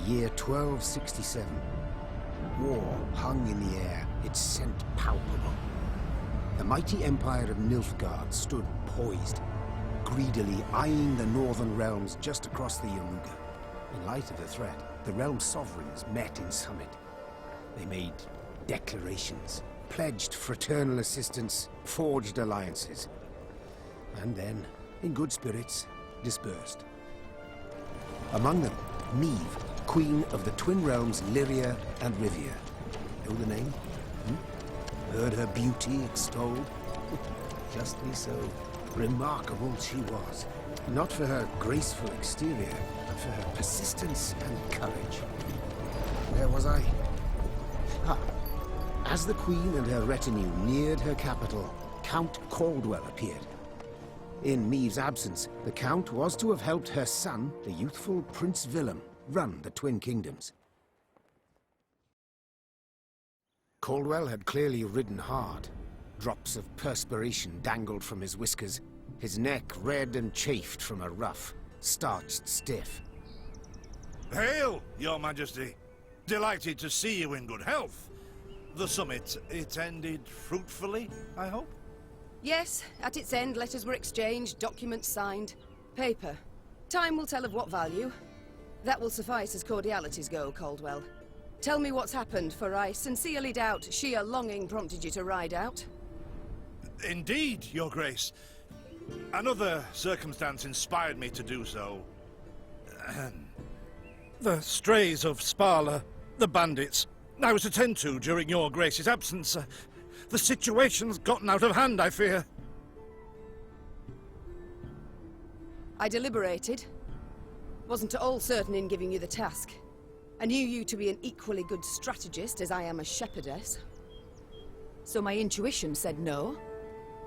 year 1267. War hung in the air, its scent palpable. The mighty empire of Nilfgaard stood poised, greedily eyeing the northern realms just across the Yaruga. In light of the threat, the realm's sovereigns met in summit. They made declarations, pledged fraternal assistance, forged alliances, and then, in good spirits, dispersed. Among them, Meve, queen of the twin realms Lyria and Rivia. Know the name? Heard her beauty extolled? Justly so. Remarkable she was. Not for her graceful exterior, but for her persistence and courage. Where was I? As the queen and her retinue neared her capital, Count Caldwell appeared. In Meve's absence, the Count was to have helped her son, the youthful Prince Willem, run the Twin Kingdoms. Caldwell had clearly ridden hard. Drops of perspiration dangled from his whiskers, his neck red and chafed from a ruff, starched stiff. Hail, Your Majesty! Delighted to see you in good health. The summit, it ended fruitfully, I hope? Yes, at its end letters were exchanged, documents signed. Paper. Time will tell of what value. That will suffice as cordialities go, Caldwell. Tell me what's happened, for I sincerely doubt sheer longing prompted you to ride out. Indeed, Your Grace. Another circumstance inspired me to do so. The strays of Sparla, the bandits, I was to tend to during Your Grace's absence. The situation's gotten out of hand, I fear. I deliberated. Wasn't at all certain in giving you the task. I knew you to be an equally good strategist as I am a shepherdess. So my intuition said no.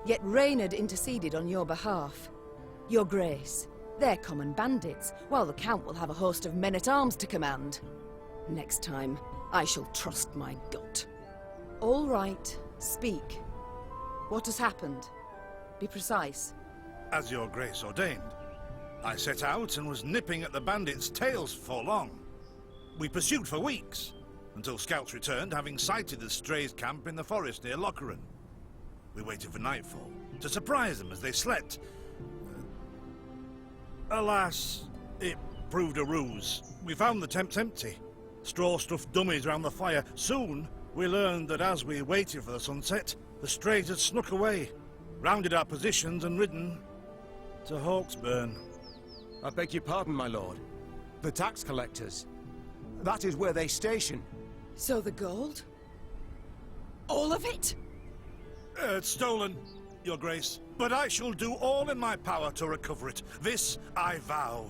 Yet Reynard interceded on your behalf. Your Grace, they're common bandits, while the Count will have a host of men-at-arms to command. Next time, I shall trust my gut. All right, speak. What has happened? Be precise. As Your Grace ordained, I set out and was nipping at the bandits' tails for long. We pursued for weeks, until scouts returned, having sighted the strays' camp in the forest near Locheren. We waited for nightfall to surprise them as they slept. Alas, it proved a ruse. We found the tents empty. Straw-stuffed dummies around the fire. Soon, we learned that as we waited for the sunset, the strays had snuck away, rounded our positions and ridden to Hawksburn. I beg your pardon, my lord. The tax collectors. That is where they station. So the gold? All of it? It's stolen, Your Grace, but I shall do all in my power to recover it. This I vow,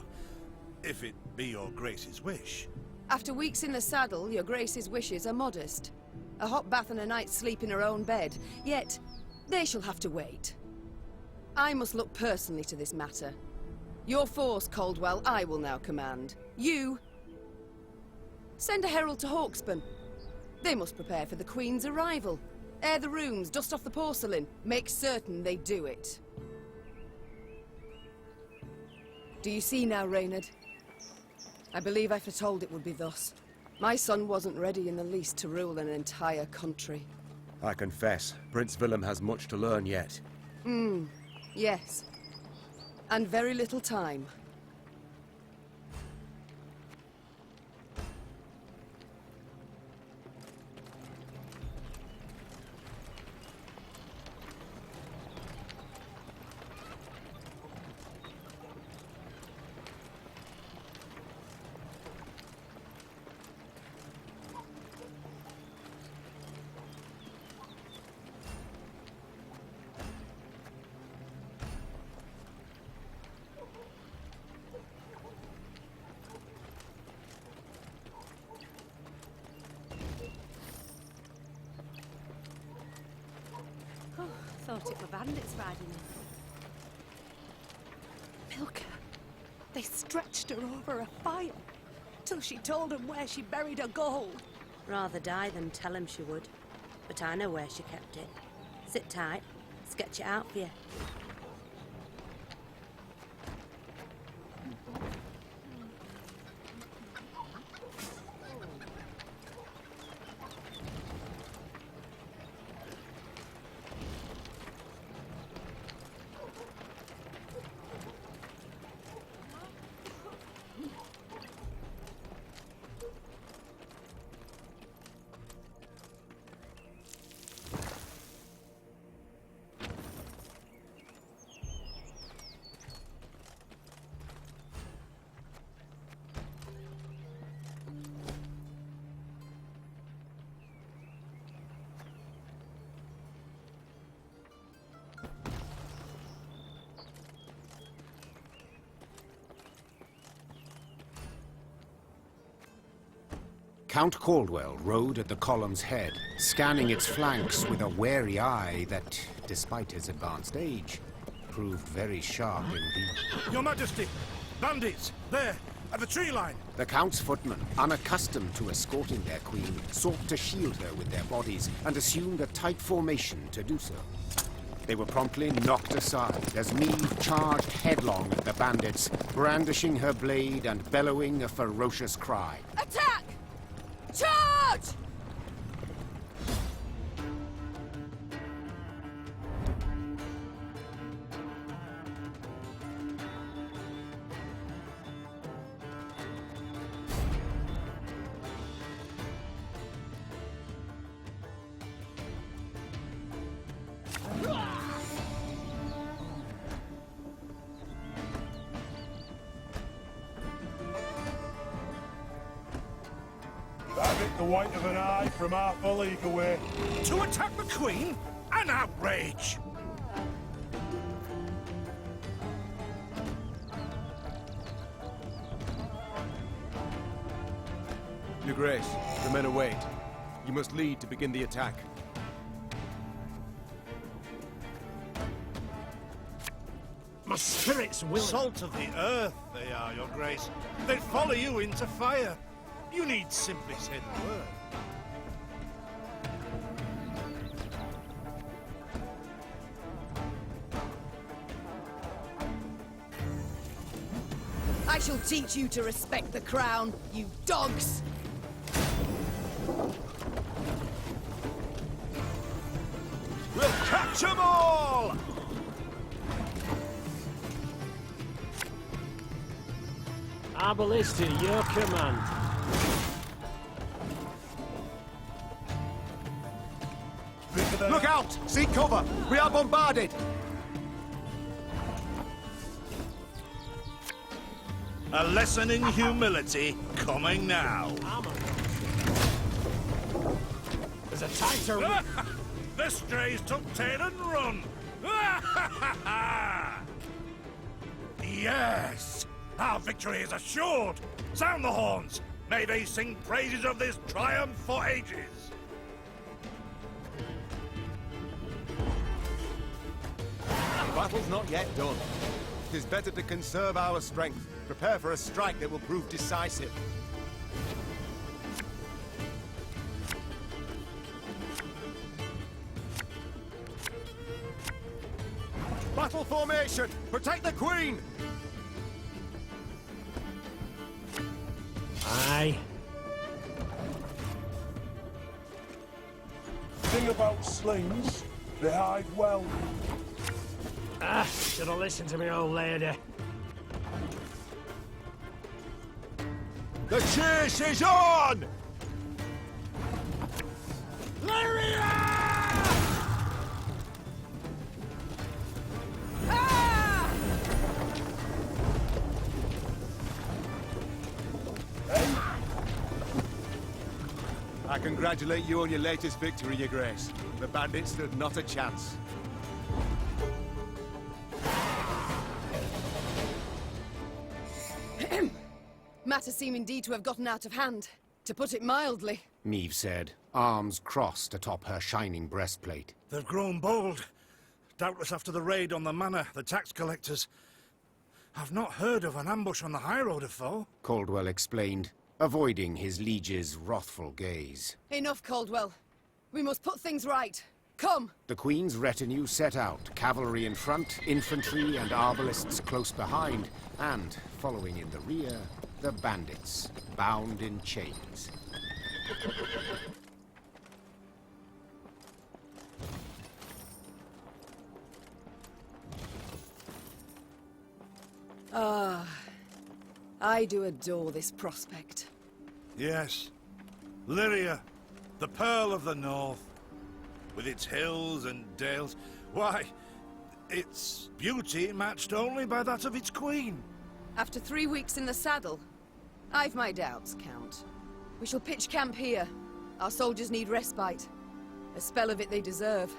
if it be Your Grace's wish. After weeks in the saddle, Your Grace's wishes are modest. A hot bath and a night's sleep in her own bed. Yet, they shall have to wait. I must look personally to this matter. Your force, Caldwell, I will now command. You... send a herald to Hawksburn. They must prepare for the Queen's arrival. Air the rooms, dust off the porcelain. Make certain they do it. Do you see now, Reynard? I believe I foretold it would be thus. My son wasn't ready in the least to rule an entire country. I confess, Prince Willem has much to learn yet. Yes. And very little time. Thought it were bandits riding in. Milka. They stretched her over a fire till she told them where she buried her gold. Rather die than tell him she would. But I know where she kept it. Sit tight. Sketch it out for you. Count Caldwell rode at the column's head, scanning its flanks with a wary eye that, despite his advanced age, proved very sharp indeed. Your Majesty! Bandits! There! At the tree line! The Count's footmen, unaccustomed to escorting their queen, sought to shield her with their bodies and assumed a tight formation to do so. They were promptly knocked aside as Neve charged headlong at the bandits, brandishing her blade and bellowing a ferocious cry. Attack! Charge! That bit the white of an eye from half a league away. To attack the Queen? An outrage! Your Grace, the men await. You must lead to begin the attack. My spirit's willing. Salt of the earth, they are, Your Grace. They'd follow you into fire. You need simply say the word. I shall teach you to respect the crown, you dogs! We'll catch 'em all! Our ballista, your command. Look out! Seek cover! We are bombarded! A lesson in humility coming now. Armor. There's a tighter. The strays took tail and run. Yes! Our victory is assured! Sound the horns! May they sing praises of this triumph for ages! The battle's not yet done. It is better to conserve our strength. Prepare for a strike that will prove decisive. Battle formation! Protect the Queen! Aye. Thing about slings, they hide well. Should have listened to me old lady. The chase is on! I congratulate you on your latest victory, Your Grace. The bandits stood not a chance. Matters seem indeed to have gotten out of hand, to put it mildly. Neve said, arms crossed atop her shining breastplate. They've grown bold. Doubtless after the raid on the manor, the tax collectors. I've not heard of an ambush on the high road afore. Caldwell explained, avoiding his liege's wrathful gaze. Enough, Caldwell. We must put things right. Come! The Queen's retinue set out, cavalry in front, infantry and arbalists close behind, and, following in the rear, the bandits, bound in chains. I do adore this prospect. Yes. Lyria, the Pearl of the North. With its hills and dales. Why, its beauty matched only by that of its queen. After 3 weeks in the saddle, I've my doubts, Count. We shall pitch camp here. Our soldiers need respite. A spell of it they deserve.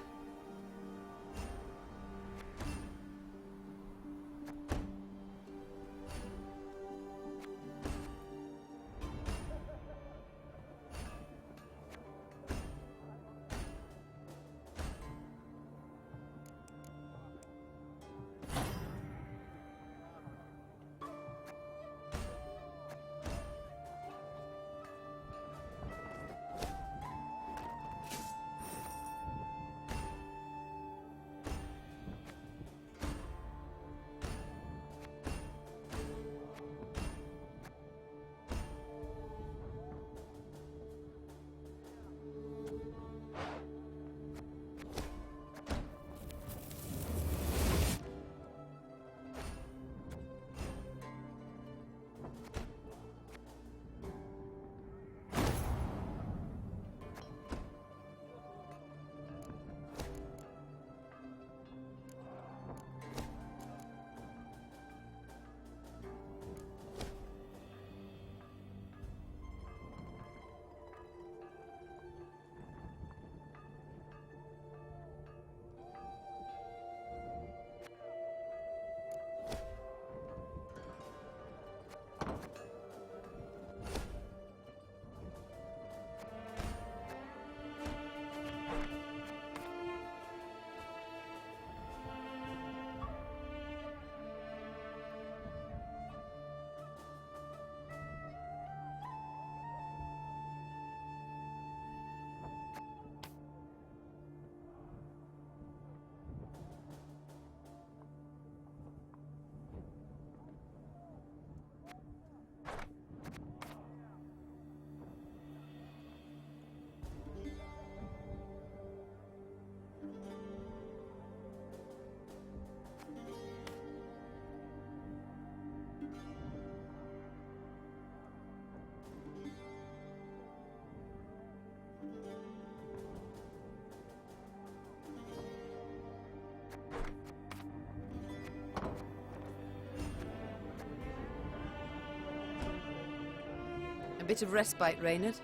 bit of respite, Reynard?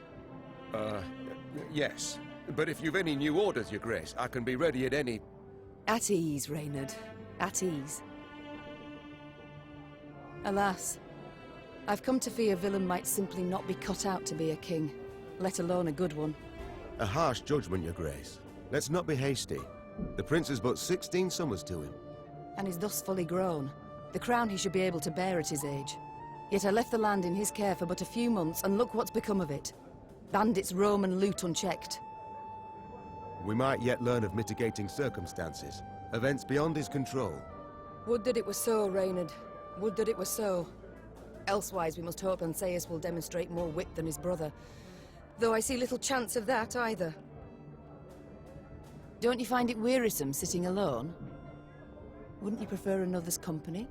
Yes. But if you've any new orders, Your Grace, I can be ready at any... At ease, Reynard. At ease. Alas, I've come to fear Willem might simply not be cut out to be a king, let alone a good one. A harsh judgment, Your Grace. Let's not be hasty. The prince is but 16 summers to him. And is thus fully grown. The crown he should be able to bear at his age. Yet I left the land in his care for but a few months, and look what's become of it. Bandits roam and loot unchecked. We might yet learn of mitigating circumstances. Events beyond his control. Would that it were so, Reynard. Would that it were so. Elsewise we must hope Ancaeus will demonstrate more wit than his brother. Though I see little chance of that either. Don't you find it wearisome sitting alone? Wouldn't you prefer another's company?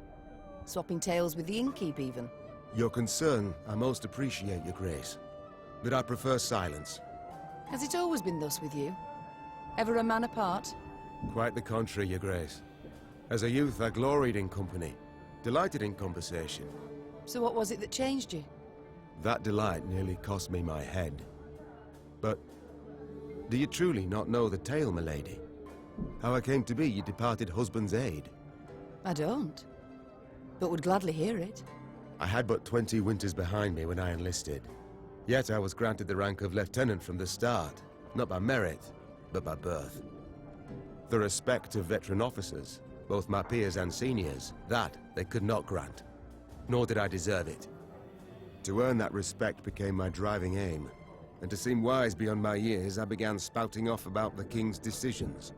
Swapping tales with the innkeep, even? Your concern I most appreciate, Your Grace. But I prefer silence. Has it always been thus with you? Ever a man apart? Quite the contrary, Your Grace. As a youth, I gloried in company, delighted in conversation. So what was it that changed you? That delight nearly cost me my head. But do you truly not know the tale, milady? How I came to be your departed husband's aide? I don't, but would gladly hear it. I had but 20 winters behind me when I enlisted. Yet I was granted the rank of lieutenant from the start, not by merit, but by birth. The respect of veteran officers, both my peers and seniors, that they could not grant. Nor did I deserve it. To earn that respect became my driving aim, and to seem wise beyond my years, I began spouting off about the king's decisions.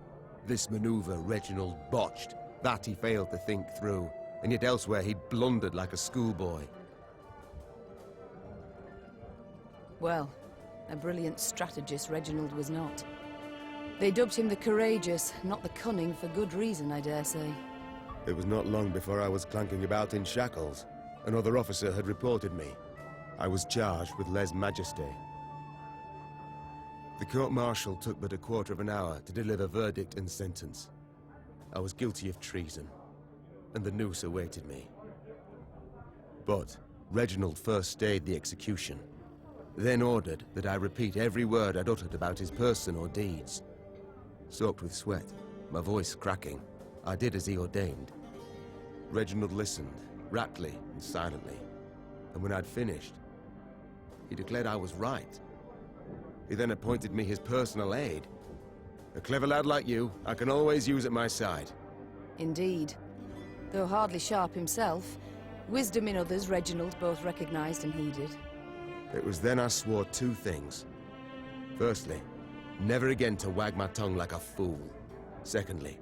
This maneuver Reginald botched, that he failed to think through, and yet elsewhere he'd blundered like a schoolboy. Well, a brilliant strategist Reginald was not. They dubbed him the courageous, not the cunning, for good reason, I dare say. It was not long before I was clanking about in shackles. Another officer had reported me. I was charged with lèse-majesté. The court-martial took but a quarter of an hour to deliver verdict and sentence. I was guilty of treason, and the noose awaited me. But Reginald first stayed the execution, then ordered that I repeat every word I'd uttered about his person or deeds. Soaked with sweat, my voice cracking, I did as he ordained. Reginald listened, raptly and silently, and when I'd finished, he declared I was right. He then appointed me his personal aide. A clever lad like you, I can always use at my side. Indeed. Though hardly sharp himself, wisdom in others Reginald both recognized and heeded. It was then I swore two things. Firstly, never again to wag my tongue like a fool. Secondly,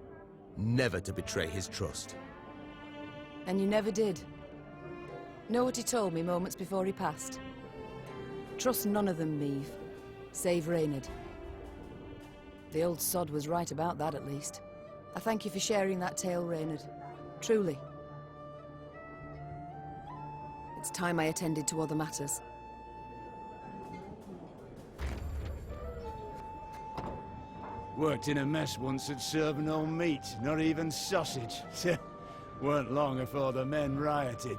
never to betray his trust. And you never did. Know what he told me moments before he passed? Trust none of them, Meve, save Reynard. The old sod was right about that, at least. I thank you for sharing that tale, Reynard. Truly. It's time I attended to other matters. Worked in a mess once at serving no meat, not even sausage. Weren't long before the men rioted.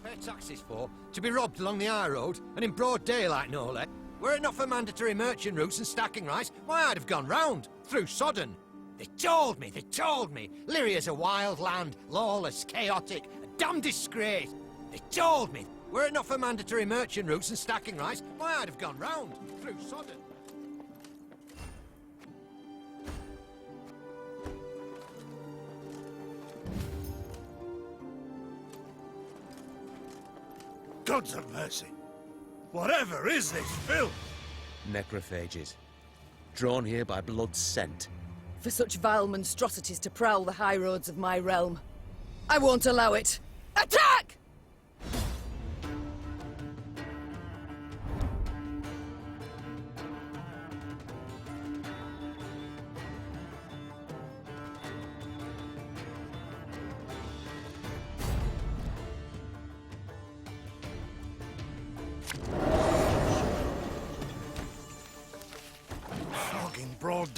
Pay taxes for, to be robbed along the high road, and in broad daylight, no less. Were it not for mandatory merchant routes and stacking rice, why, I'd have gone round, through Sodden. They told me, Lyria's a wild land, lawless, chaotic, a damn disgrace. They told me, were it not for mandatory merchant routes and stacking rice, why, I'd have gone round, through Sodden. Gods of mercy! Whatever is this filth? Necrophages. Drawn here by blood's scent. For such vile monstrosities to prowl the high roads of my realm. I won't allow it! Attack!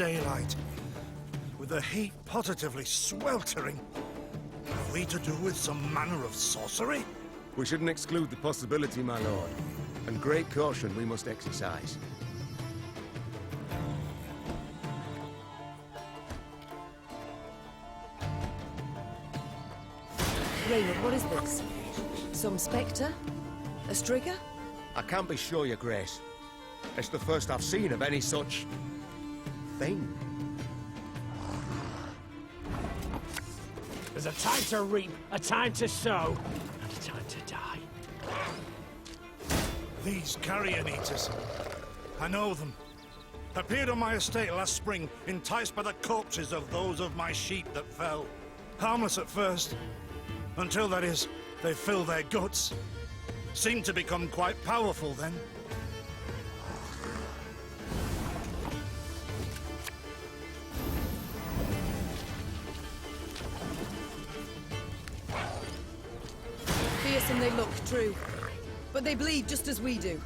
daylight, with the heat positively sweltering. Have we to do with some manner of sorcery? We shouldn't exclude the possibility, my lord. And great caution we must exercise. Raynard, what is this? Some spectre? A strigger? I can't be sure, your grace. It's the first I've seen of any such... thing. There's a time to reap, a time to sow, and a time to die. These carrion eaters. I know them. Appeared on my estate last spring, enticed by the corpses of those of my sheep that fell. Harmless at first. Until, that is, they fill their guts. Seemed to become quite powerful then. Fearsome they look, true. But they bleed just as we do.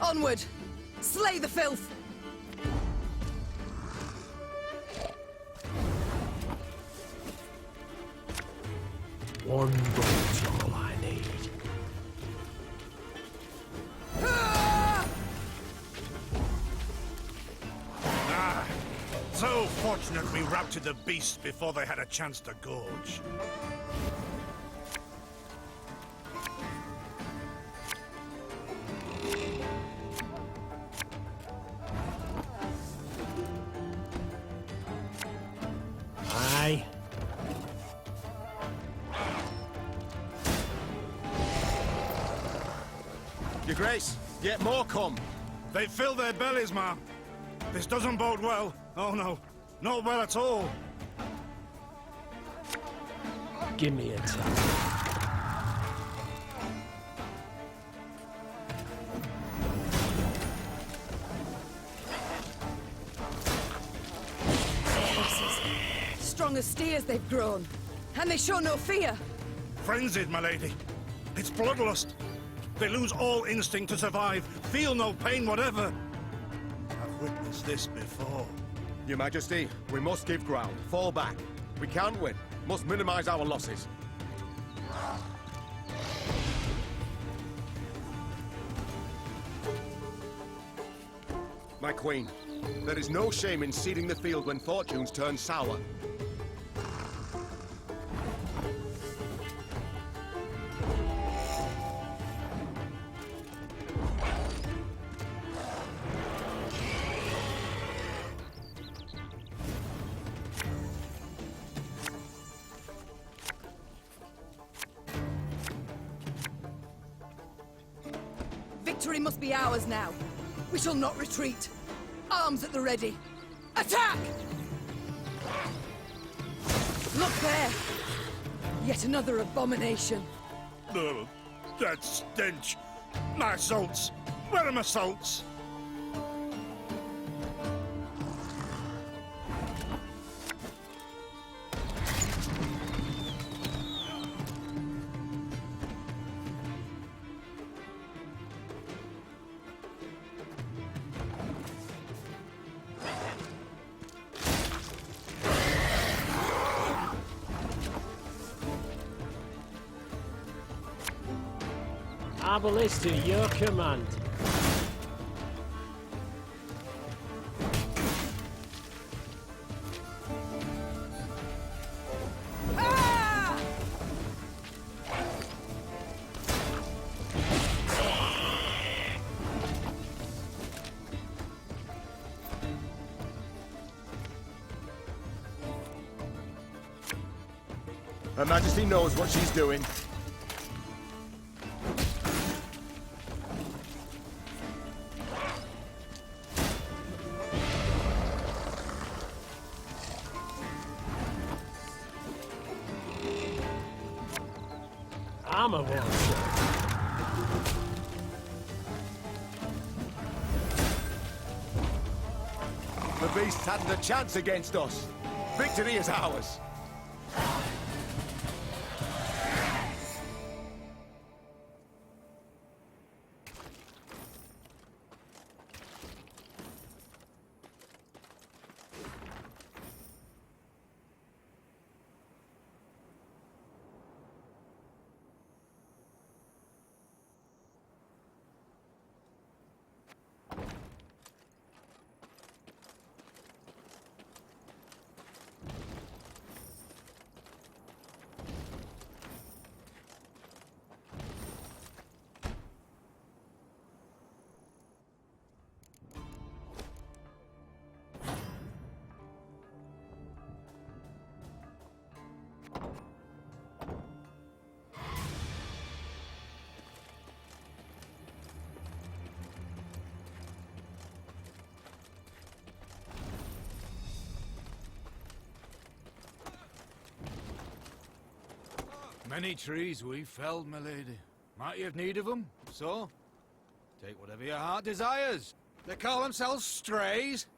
Onward! Slay the filth! One bullet's all I need. Ah! So fortunate we routed the beasts before they had a chance to gorge. Aye. Your grace, yet more come. They fill their bellies, ma'am. This doesn't bode well. Oh no, not well at all. Give me a time. Strong as steers they've grown. And they show no fear. Frenzied, my lady. It's bloodlust. They lose all instinct to survive, feel no pain whatever. I've witnessed this before. Your Majesty, we must give ground. Fall back. We can't win. Must minimize our losses. My queen, there is no shame in ceding the field when fortunes turn sour. Victory must be ours now. We shall not retreat. Arms at the ready. Attack! Look there! Yet another abomination. Ugh, that stench. My salts. Where are my salts? Arbalest to your command. Ah! Her Majesty knows what she's doing. Armor won't show. The beasts hadn't a chance against us. Victory is ours. Many trees we felled, my lady. Might you have need of them? So, take whatever your heart desires. They call themselves strays.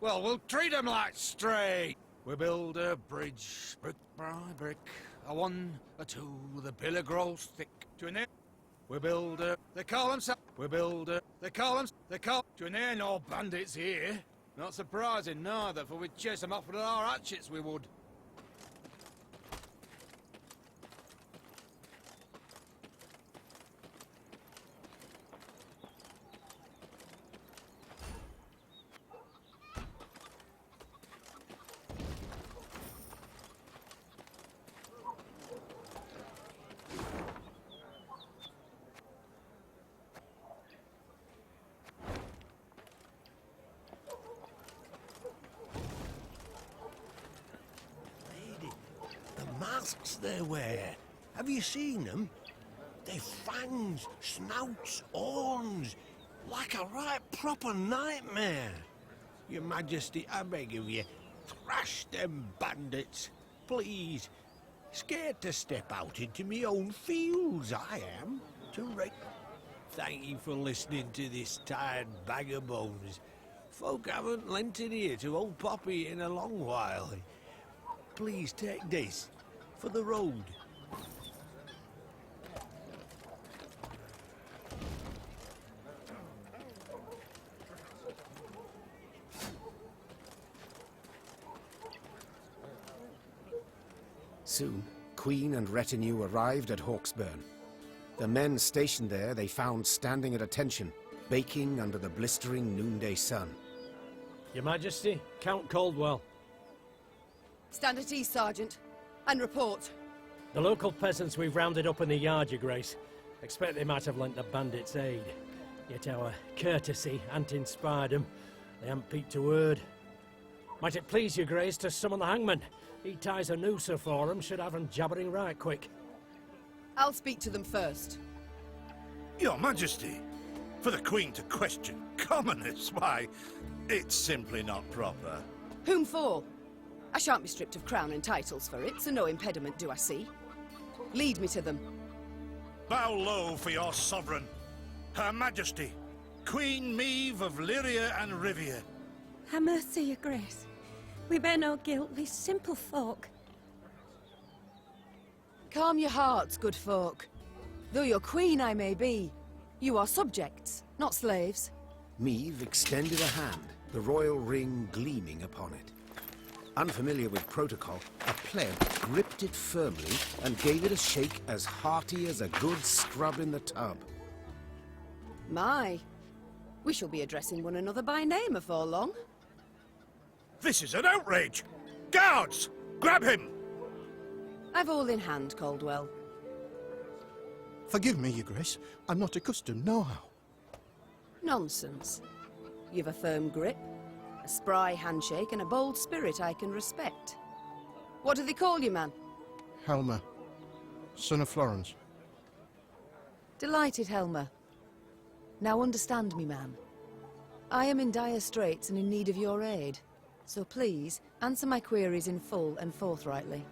Well, we'll treat them like stray. We build a bridge, brick by brick. A one, a two, the pillar grows thick. Do you know? We build a... They call themselves... We build a... They call them... They call... Do you know no bandits here? Not surprising, neither, for we'd chase them off with our hatchets, we would. Masks they wear. Have you seen them? They've fangs, snouts, horns, like a right proper nightmare. Your Majesty, I beg of you, thrash them bandits, please. Scared to step out into me own fields, I am. Thank you for listening to this tired bag of bones. Folk haven't lent an ear to old Poppy in a long while. Please take this for the road. Soon, Queen and retinue arrived at Hawksburn. The men stationed there they found standing at attention, baking under the blistering noonday sun. Your Majesty, Count Caldwell. Stand at ease, Sergeant, and report. The local peasants we've rounded up in the yard, Your Grace. Expect they might have lent the bandits aid. Yet our courtesy hadn't inspired them. They haven't peeped a word. Might it please Your Grace to summon the hangman? He ties a noose for them, should have them jabbering right quick. I'll speak to them first. Your Majesty, for the Queen to question commoners, why, it's simply not proper. Whom for? I shan't be stripped of crown and titles for it, so no impediment do I see. Lead me to them. Bow low for your sovereign, Her Majesty, Queen Meve of Lyria and Rivia. Ha' mercy, Your Grace. We bear no guilt, we simple folk. Calm your hearts, good folk. Though your queen I may be, you are subjects, not slaves. Meve extended a hand, the royal ring gleaming upon it. Unfamiliar with protocol, a pleb gripped it firmly and gave it a shake as hearty as a good scrub in the tub. My, we shall be addressing one another by name afore long. This is an outrage! Guards! Grab him! I've all in hand, Caldwell. Forgive me, Your Grace. I'm not accustomed, nohow. Nonsense. You've a firm grip, a spry handshake, and a bold spirit I can respect. What do they call you, man? Helmer, son of Florence. Delighted, Helmer. Now understand me, man. I am in dire straits and in need of your aid. So please, answer my queries in full and forthrightly.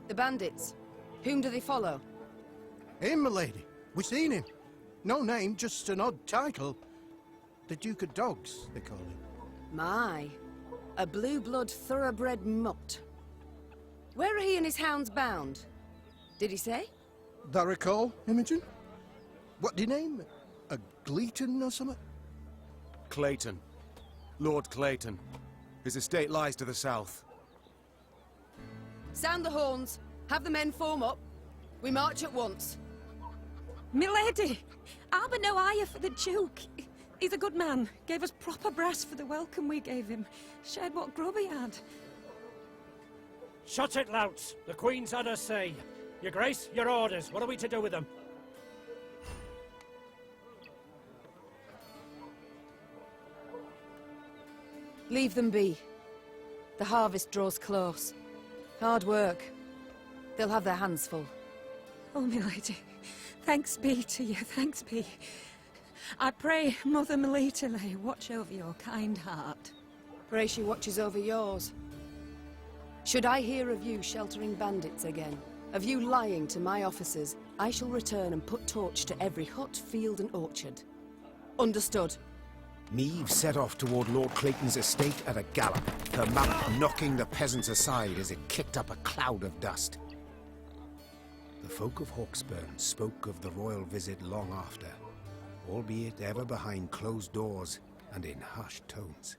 The bandits. Whom do they follow? Him, my lady. We've seen him. No name, just an odd title. The Duke of Dogs, they call him. My, a blue-blood thoroughbred mutt. Where are he and his hounds bound? Did he say? That recall, Imogen? What do you name? A Gleeton or something? Clayton. Lord Clayton. His estate lies to the south. Sound the horns. Have the men form up. We march at once. Milady! I'll be no higher for the Duke. He's a good man. Gave us proper brass for the welcome we gave him. Shared what grub he had. Shut it, louts. The Queen's had her say. Your Grace, your orders. What are we to do with them? Leave them be. The harvest draws close. Hard work. They'll have their hands full. Oh, milady. Thanks be to you, thanks be. I pray Mother Melita lay watch over your kind heart. Pray she watches over yours. Should I hear of you sheltering bandits again, of you lying to my officers, I shall return and put torch to every hut, field and orchard. Understood. Meave set off toward Lord Clayton's estate at a gallop, her mount knocking the peasants aside as it kicked up a cloud of dust. The folk of Hawksburn spoke of the royal visit long after, albeit ever behind closed doors and in hushed tones.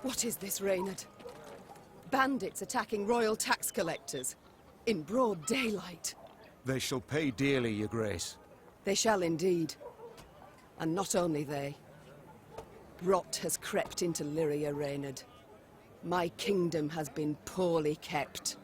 What is this, Reynard? Bandits attacking royal tax collectors in broad daylight. They shall pay dearly, your grace. They shall indeed. And not only they. Rot has crept into Lyria, Reynard. My kingdom has been poorly kept.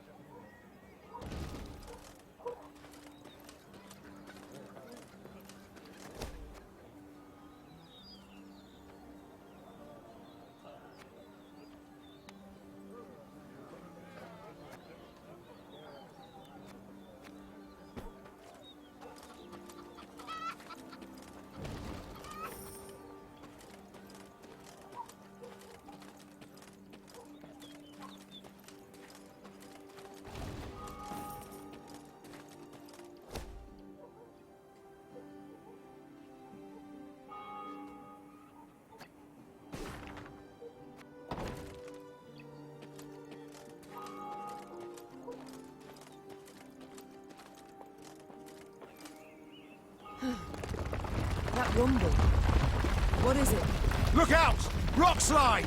That rumble. What is it? Look out! Rock slide!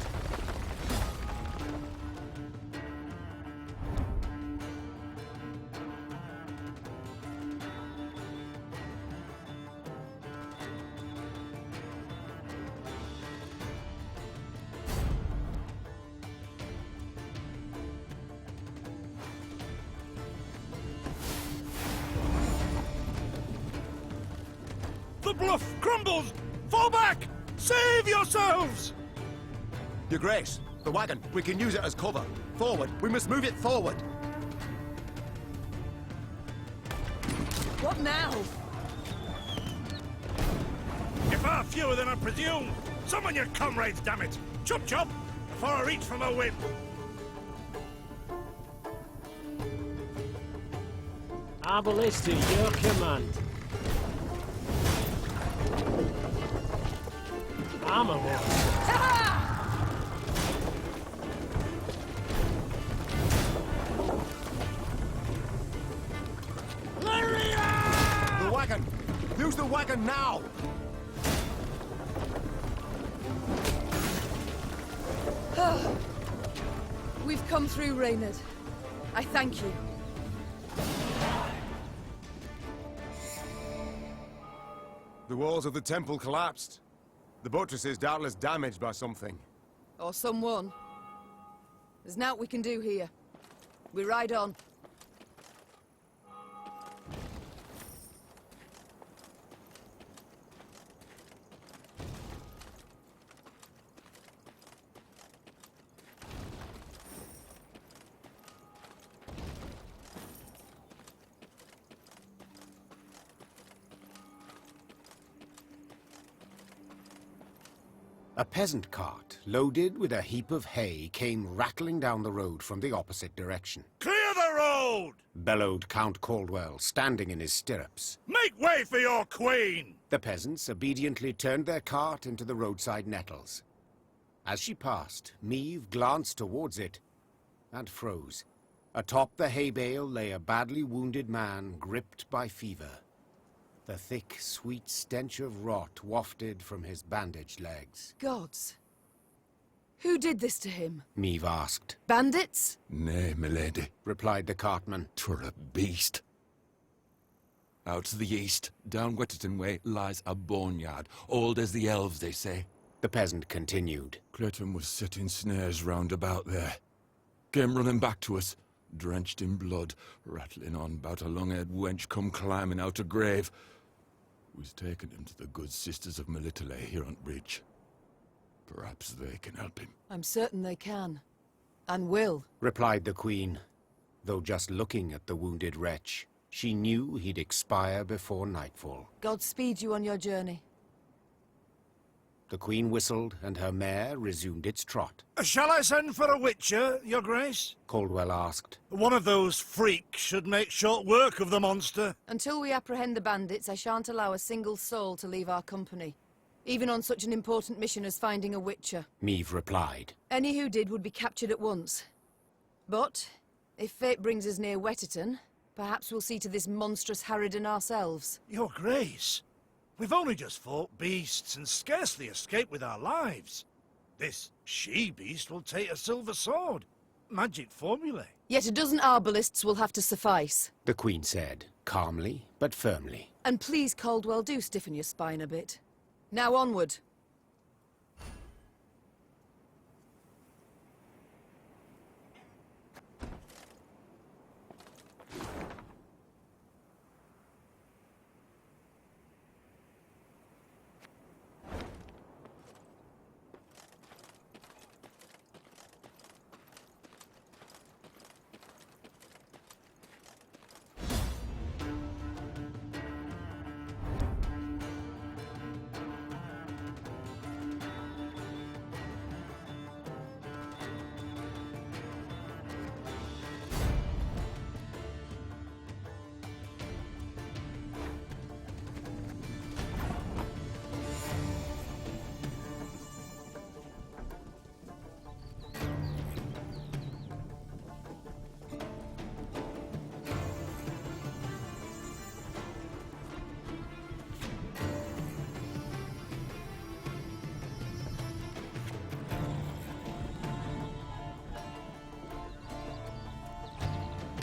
The bluff crumbles! Fall back! Save yourselves! Your grace, the wagon. We can use it as cover. Forward. We must move it forward. What now? You're far fewer than I presumed. Summon your comrades, damn it! Chop chop! Before I reach for my whip. Arbalest to your command. Armor one. The wagon! Use the wagon now! We've come through, Reynard. I thank you. The walls of the temple collapsed. The buttress is doubtless damaged by something. Or someone. There's naught we can do here. We ride on. A peasant cart, loaded with a heap of hay, came rattling down the road from the opposite direction. Clear the road! Bellowed Count Caldwell, standing in his stirrups. Make way for your queen! The peasants obediently turned their cart into the roadside nettles. As she passed, Meave glanced towards it and froze. Atop the hay bale lay a badly wounded man gripped by fever. The thick, sweet stench of rot wafted from his bandaged legs. Gods. Who did this to him? Meave asked. Bandits? Nay, milady, Replied the cartman. 'twere a beast. Out to the east, down Wetterton way, lies a boneyard, old as the elves, they say. The peasant continued. Clayton was setting snares round about there. Came running back to us, drenched in blood, rattling on about a long-haired wench come climbing out a grave. We's taken him to the good sisters of Melitele here on bridge. Perhaps they can help him. I'm certain they can. And will. Replied the Queen, though just looking at the wounded wretch, she knew he'd expire before nightfall. God speed you on your journey. The Queen whistled, and her mare resumed its trot. Shall I send for a witcher, Your Grace? Caldwell asked. One of those freaks should make short work of the monster. Until we apprehend the bandits, I shan't allow a single soul to leave our company. Even on such an important mission as finding a witcher. Meve replied. Any who did would be captured at once. But, if fate brings us near Wetterton, perhaps we'll see to this monstrous harridan ourselves. Your Grace, we've only just fought beasts and scarcely escaped with our lives. This she-beast will take a silver sword. Magic formulae. Yet a dozen arbalists will have to suffice. The Queen said, calmly but firmly. And please, Caldwell, do stiffen your spine a bit. Now onward.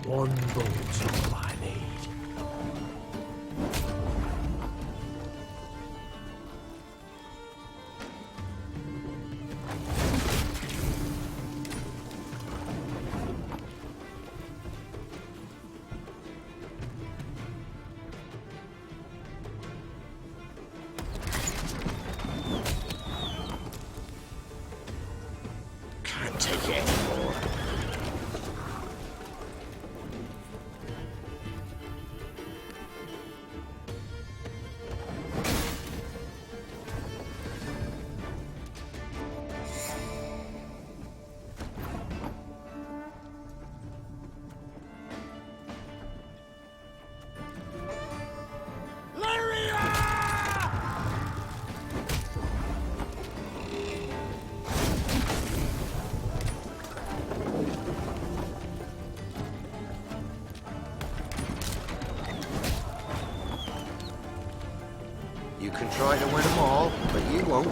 One boat's all I need. Can't take it anymore. You can try to win them all, but you won't.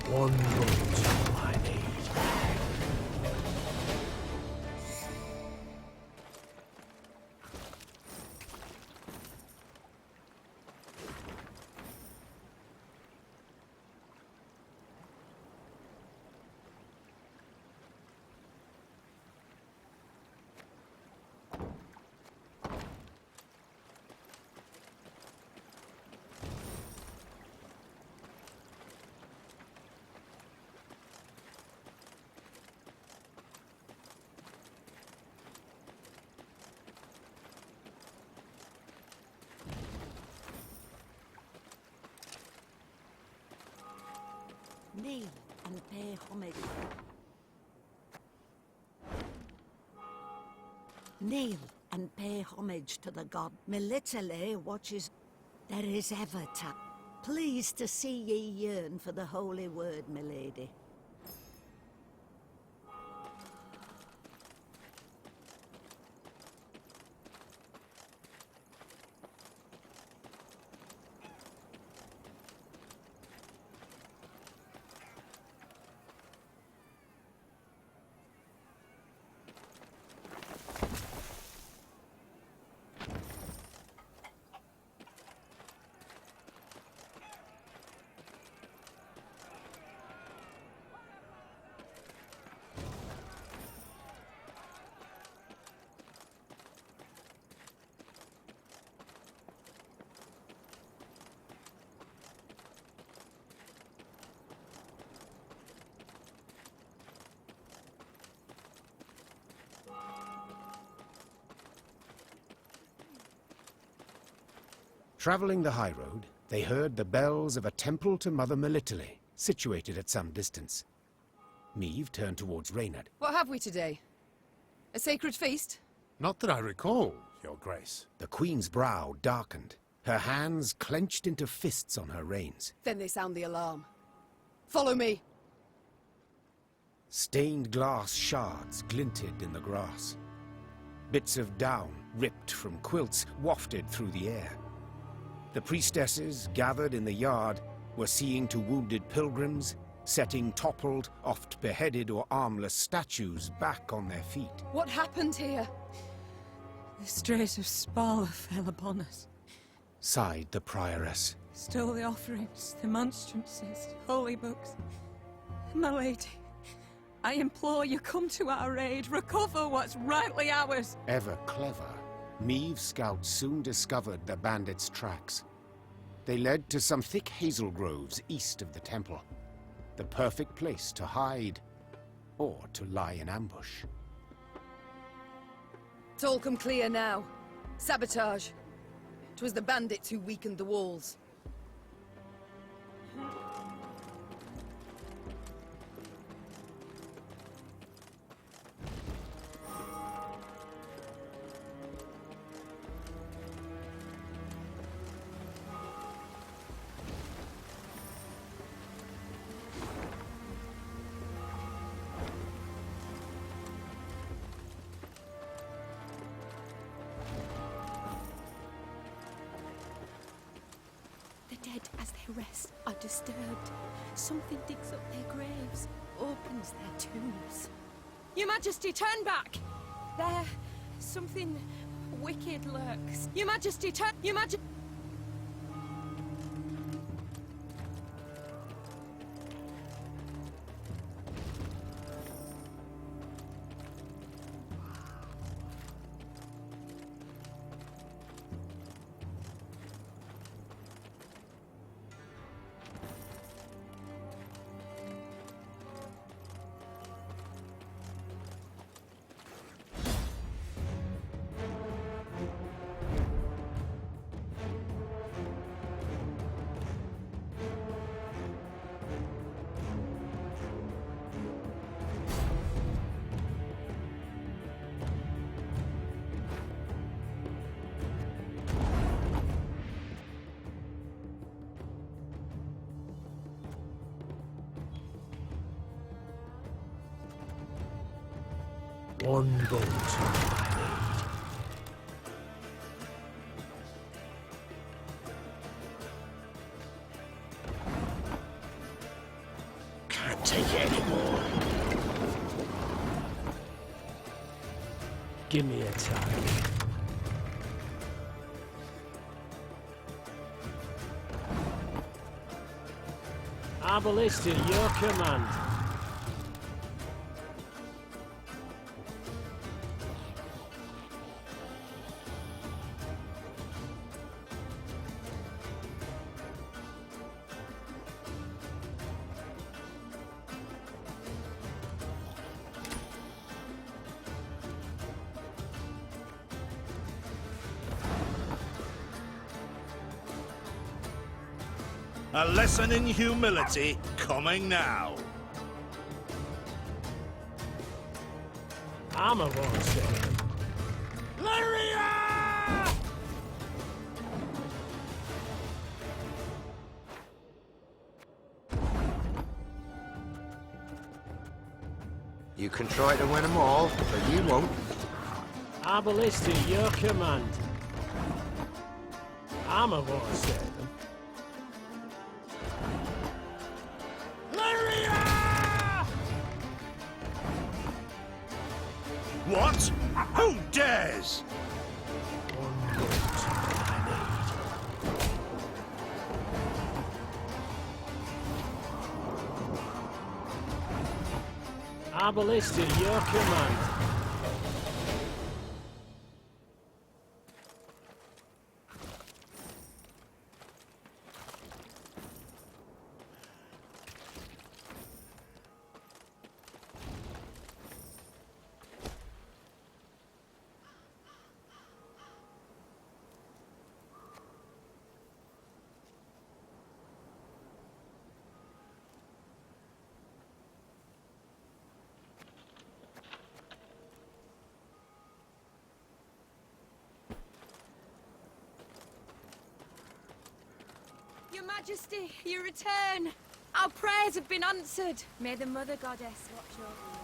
One boat's all I need. Kneel and pay homage. Kneel and pay homage to the god. Military watches. There is ever time. Pleased to see ye yearn for the holy word, milady. Travelling the high road, they heard the bells of a temple to Mother Melitele, situated at some distance. Meve turned towards Reynard. What have we today? A sacred feast? Not that I recall, Your Grace. The Queen's brow darkened, her hands clenched into fists on her reins. Then they sound the alarm. Follow me! Stained glass shards glinted in the grass. Bits of down, ripped from quilts, wafted through the air. The priestesses, gathered in the yard, were seeing to wounded pilgrims, setting toppled, oft beheaded or armless statues back on their feet. What happened here? The strays of Spala fell upon us. Sighed the prioress. Stole the offerings, the monstrances, holy books. My lady, I implore you, come to our aid, recover what's rightly ours. Ever clever, Meve's scouts soon discovered the bandits' tracks. They led to some thick hazel groves east of the temple. The perfect place to hide, or to lie in ambush. It's all come clear now. Sabotage. 'Twas the bandits who weakened the walls. The dead, as they rest, are disturbed. Something digs up their graves, opens their tombs. Your Majesty, turn back! There, something wicked lurks. Your Majesty, turn... Your Majesty... One bolt I need. Can't take it anymore. Give me a time. Arbalist at your command. A lesson in humility coming now. Armor won't save them. You can try to win them all, but you won't. Arbalist at your command. Armor won't save them. What? Who dares? Arbalist at your command. Your Majesty, you return. Our prayers have been answered. May the Mother Goddess watch over you.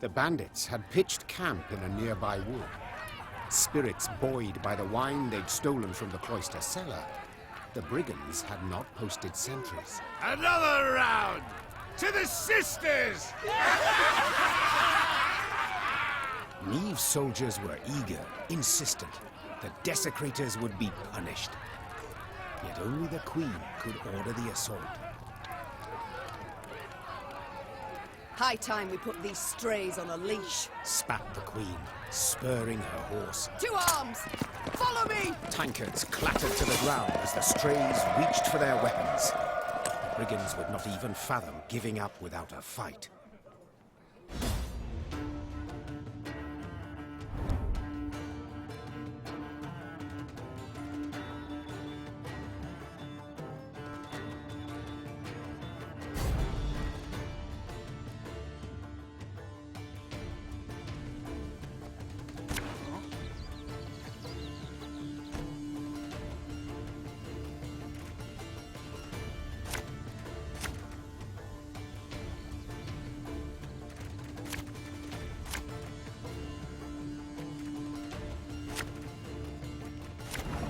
The bandits had pitched camp in a nearby wood. Spirits buoyed by the wine they'd stolen from the cloister cellar, the brigands had not posted sentries. Another round! To the sisters! Neve's soldiers were eager, insistent. The desecrators would be punished. Yet only the Queen could order the assault. High time we put these strays on a leash. Spat the Queen, spurring her horse. To arms! Follow me! Tankards clattered to the ground as the strays reached for their weapons. The brigands would not even fathom giving up without a fight.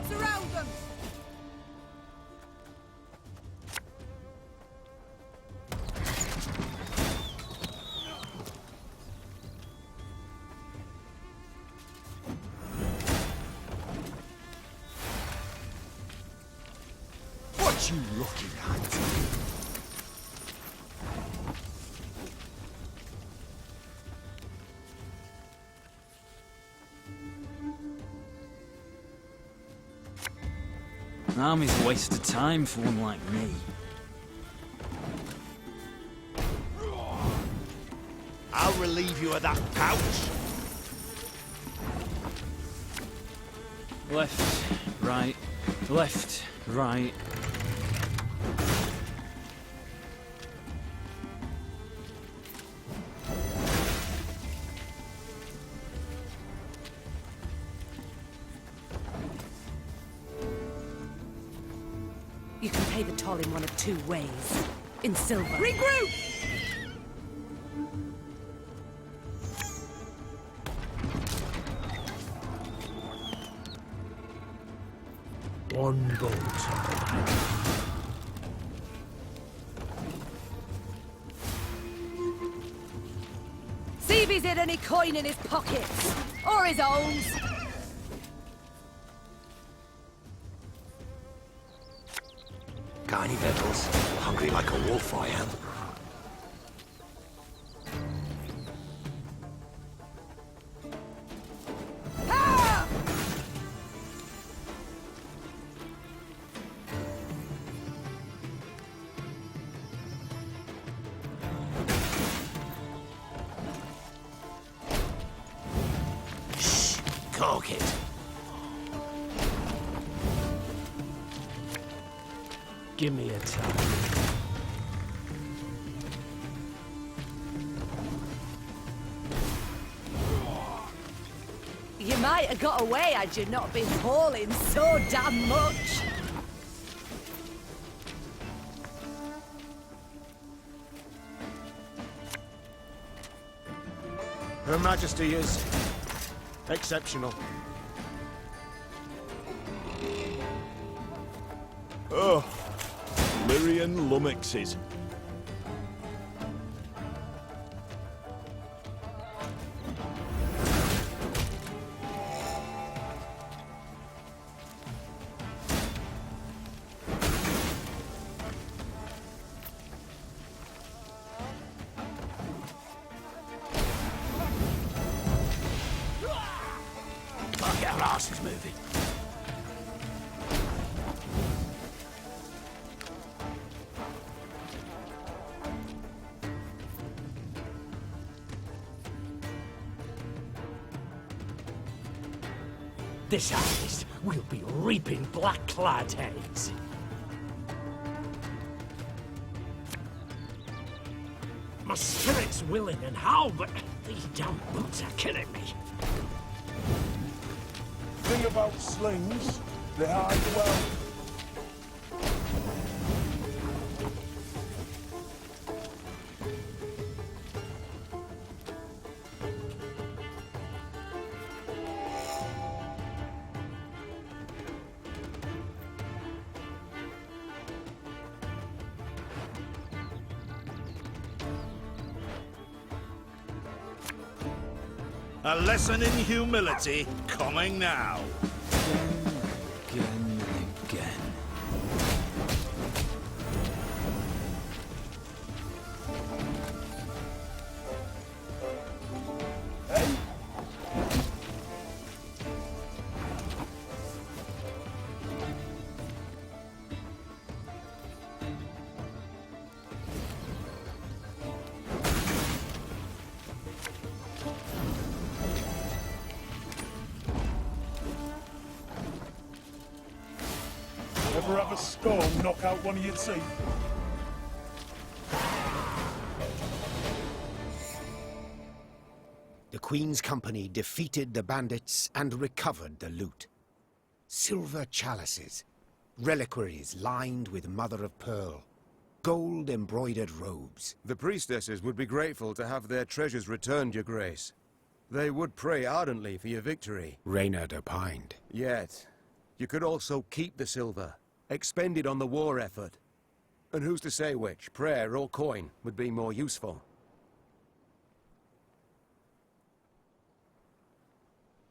Surround them! What you looking at? Army's a waste of time for one like me. I'll relieve you of that pouch. Left, right, left, right. You can pay the toll in one of two ways. In silver. Regroup! One bolt. See if he's hid any coin in his pockets. Or his owns. Got any victuals? Hungry like a wolf, I am. Ah! Shh! Cork it. Give me a time. You might have got away had you not been hauling so damn much. Her Majesty is exceptional. Oh, Lyrian lummoxes. Can't get our asses moving. This harvest, we'll be reaping black-clad heads. My spirit's willing and how, but these damn boots are killing me. Thing about slings, they hide well. A lesson in humility coming now. Again and again. Ever have a storm knock out one of your teeth? The Queen's company defeated the bandits and recovered the loot. Silver chalices, reliquaries lined with mother-of-pearl, gold-embroidered robes. The priestesses would be grateful to have their treasures returned, Your Grace. They would pray ardently for your victory. Reynard opined. Yet, you could also keep the silver, expend it on the war effort. And who's to say which, prayer or coin, would be more useful?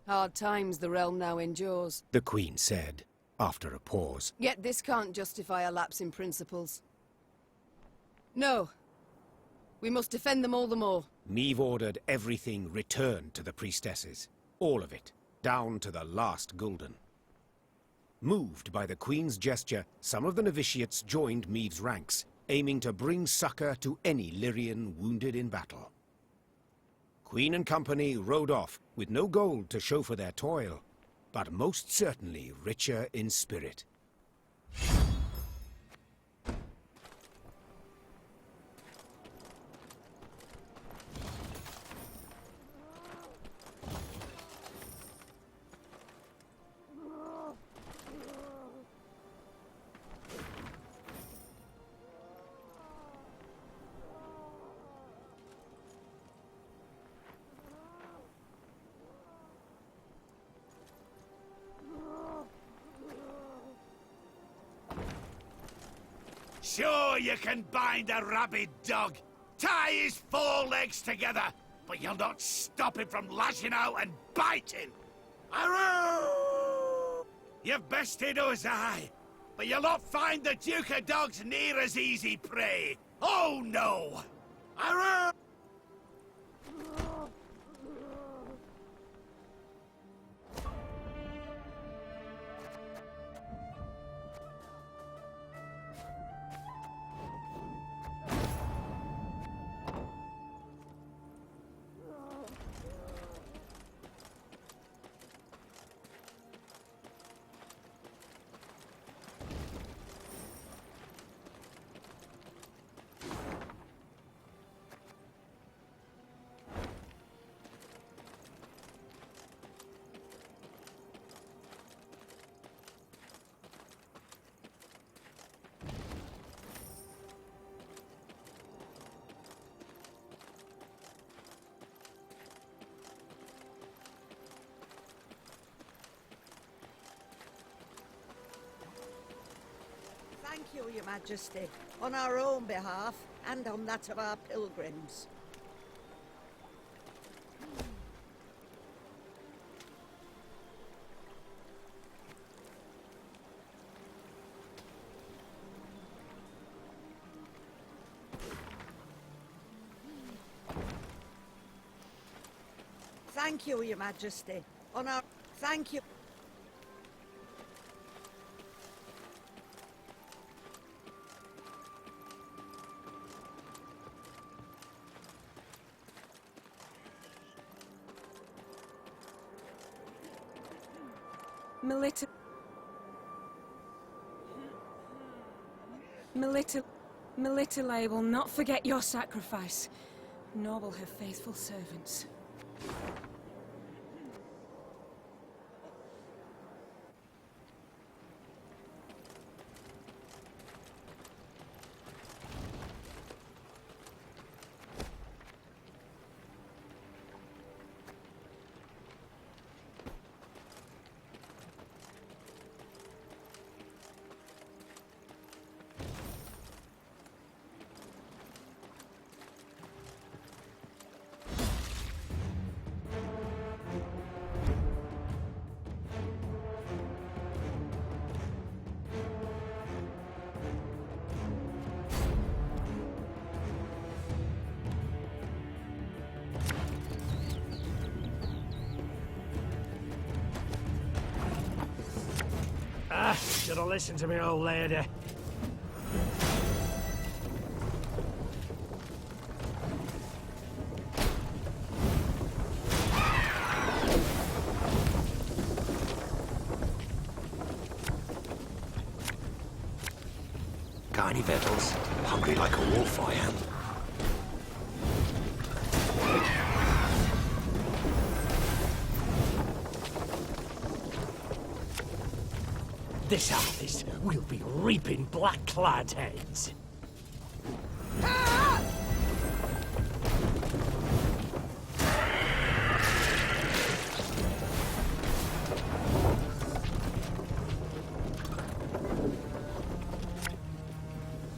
Hard times the realm now endures. The Queen said, after a pause. Yet this can't justify a lapse in principles. No. We must defend them all the more. Meve ordered everything returned to the priestesses. All of it, down to the last gulden. Moved by the Queen's gesture, some of the novitiates joined Meve's ranks, aiming to bring succor to any Lyrian wounded in battle. Queen and company rode off, with no gold to show for their toil, but most certainly richer in spirit. Sure, you can bind a rabid dog, tie his four legs together, but you'll not stop him from lashing out and biting. Arroo! You've bested us, aye, but you'll not find the Duke of Dogs near as easy prey. Oh, no! Arroo! you, Your Majesty, on our own behalf and on that of our pilgrims. Thank you, Your Majesty. On our... Thank you. Melitele will not forget your sacrifice, nor will her faithful servants. Should have listened to me, old lady. Got any victuals? Hungry like a wolf, I am. This harvest, we'll be reaping black-clad heads.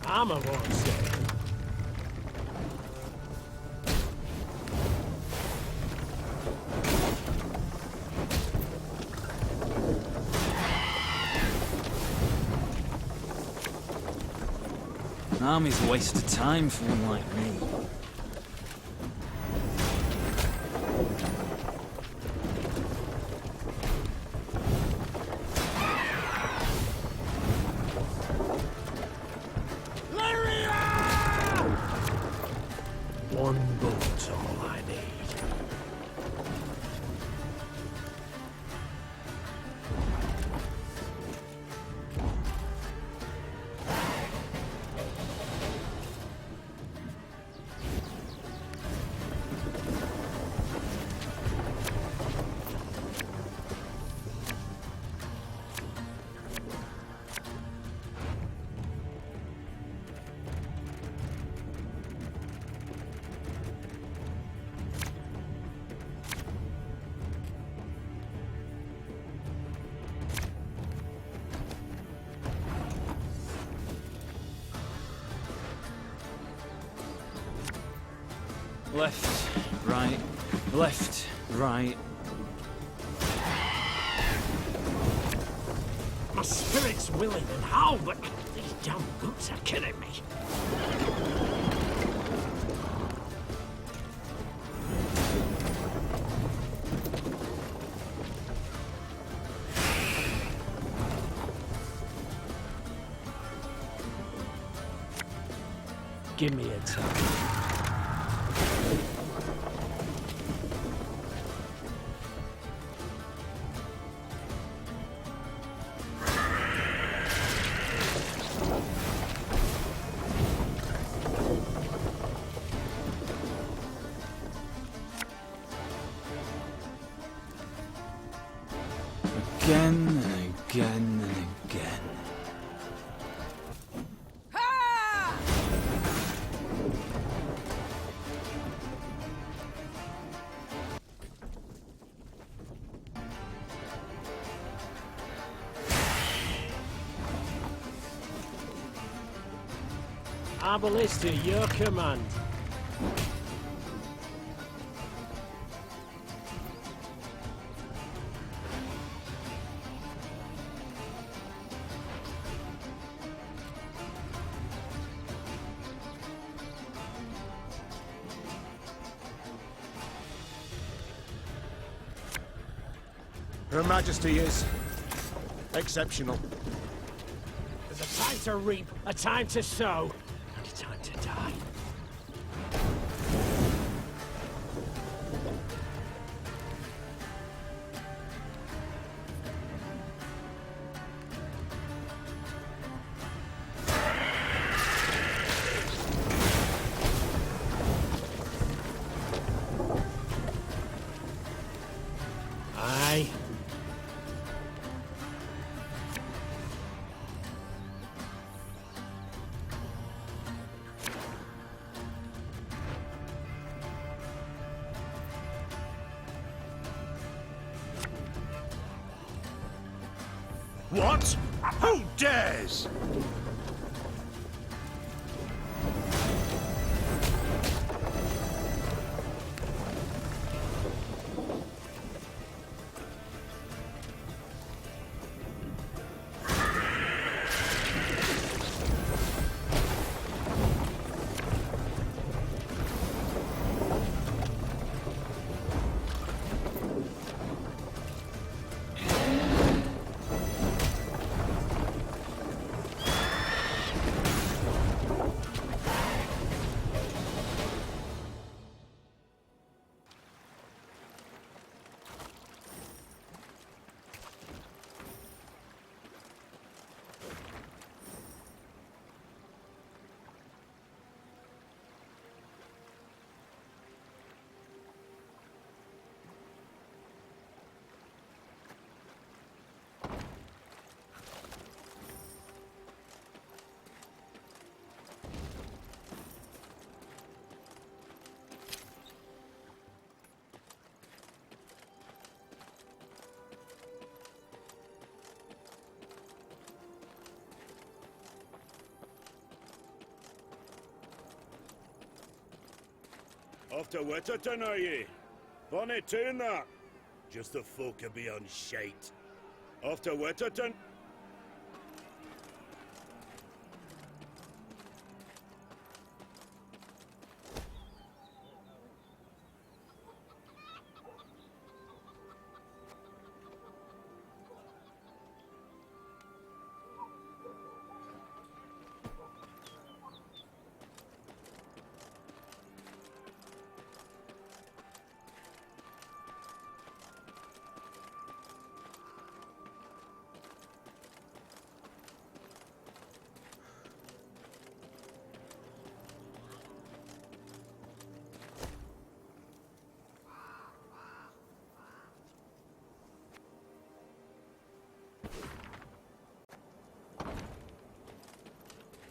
Armor won't say. An army's a waste of time for one like me. One bullet's all I need. Left, right, left, right. My spirit's willing and how, but these damn boots are killing me. Give me a time. Again and again and again. Arbalist to your command. Her Majesty is exceptional. There's a time to reap, a time to sow, and a time to die. Aye. What? Who dares? Off to Witterton, are ye? Bonny tune that. Just the folk of beyond shite. Off to Witterton.